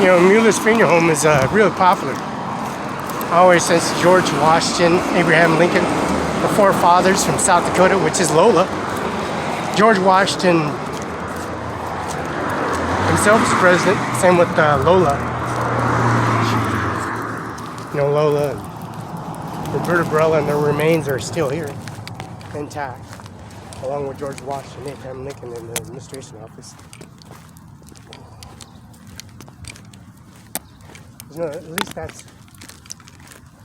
You know, Mueller's Funeral Home is really popular. Always since George Washington, Abraham Lincoln, the forefathers from South Dakota, which is Lola. George Washington himself was president, same with Lola. You know, Lola and Roberta Barella and their remains are still here, intact, along with George Washington, Abraham Lincoln in the administration office. No, at least that's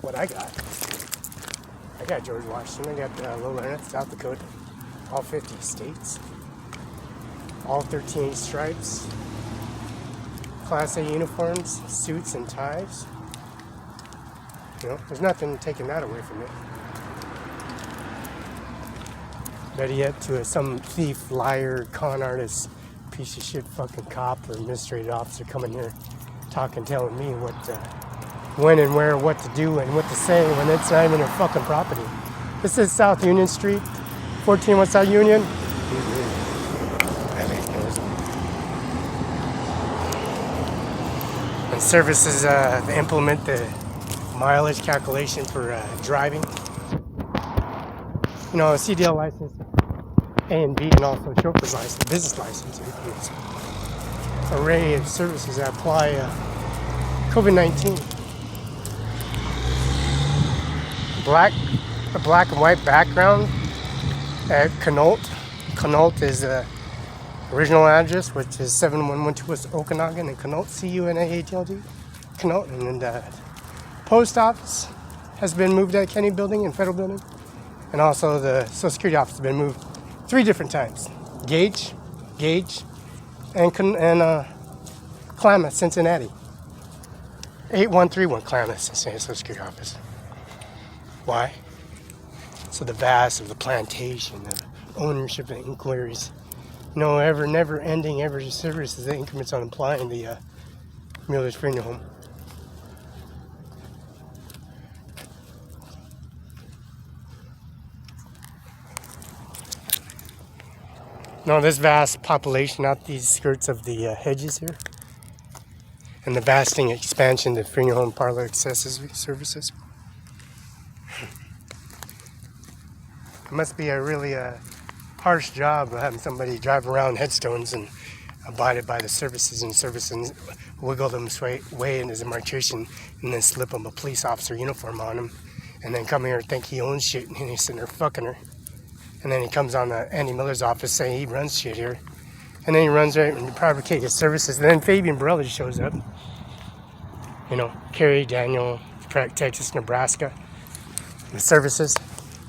what I got. I got George Washington, I got Lola, South Dakota, all 50 states, all 13 stripes, Class A uniforms, suits and ties. You know, there's nothing taking that away from it. Better yet, to some thief, liar, con artist, piece of shit fucking cop or administrative officer coming here talking, telling me what, when and where, what to do and what to say when it's not even their fucking property. This is South Union Street, 14 West South Union. And services they implement the mileage calculation for driving. You know, a CDL license, A and B, and also a chauffeur's license, business license. It's an array of services that apply COVID-19. A black and white background at Quinault. Quinault is the original address, which is 7112 West Okanagan in Quinault, C-U-N-A-H-L-D, Quinault. And then the post office has been moved at Kennedy Building and Federal Building. And also the Social Security office has been moved 3 different times. Gage, and Klamath, Cincinnati. 8131 Klamath, Cincinnati Social Security office. Why? So the vast of the plantation, the ownership and inquiries. No never ending services that increments on applying the Mueller's Funeral Home. No, this vast population out these skirts of the hedges here, and the vasting expansion of funeral home parlor accessory services. It must be a really harsh job having somebody drive around headstones and abide by the services and wiggle them way into the demarcation and then slip them a police officer uniform on him and then come here and think he owns shit and he's sitting there fucking her. And then he comes on to Andy Miller's office saying he runs shit here. And then he runs right and fabricated services. And then Fabian Barella shows up. You know, Kerry, Daniel, Texas, Nebraska. The services,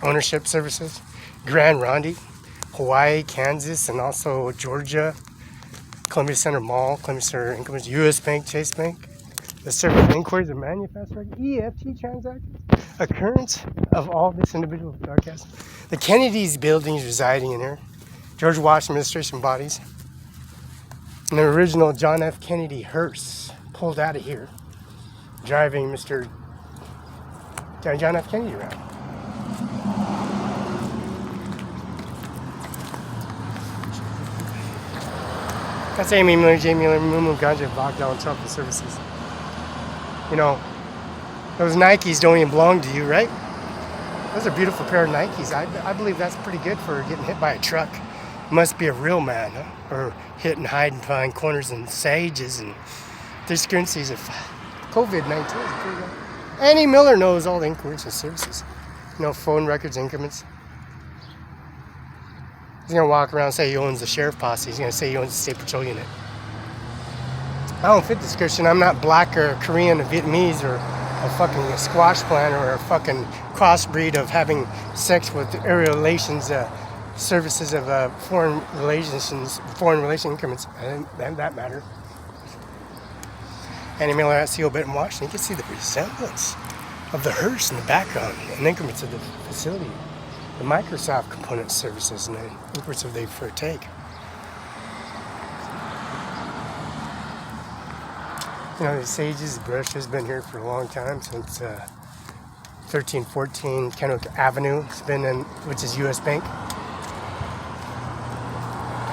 ownership services. Grand Ronde, Hawaii, Kansas, and also Georgia. Columbia Center Mall, Columbia Center Incomes, U.S. Bank, Chase Bank. The service inquiries of manifest record, EFT transactions. Occurrence of all this individual broadcasts. The Kennedy's buildings residing in here. George Washington administration bodies. And the original John F. Kennedy hearse pulled out of here, driving Mr. John F. Kennedy around. That's Amy Miller, J. Miller, Mumu, Ganja, Bogdan, and Trump Services. You know, those Nikes don't even belong to you, right? Those are a beautiful pair of Nikes. I believe that's pretty good for getting hit by a truck. Must be a real man, huh? Or hit and hide behind corners and sages and discrepancies of COVID-19. Annie Miller knows all the inquiries and services. You know, phone records, increments. He's going to walk around and say he owns the sheriff posse. He's going to say he owns the state patrol unit. I don't fit the description. I'm not black or Korean or Vietnamese or a fucking squash plant or a fucking crossbreed of having sex with aerial relations services of foreign relation increments. And that matter. Annie Miller at CO Benton, Washington. You can see the resemblance of the hearse in the background and increments of the facility. The Microsoft component services and the increments of they partake. You know, the Sages, the Brush has been here for a long time, since 1314 Kennewick Avenue. It's been in, which is U.S. Bank.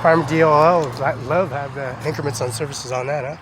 Farm DLL, love have increments on services on that, huh?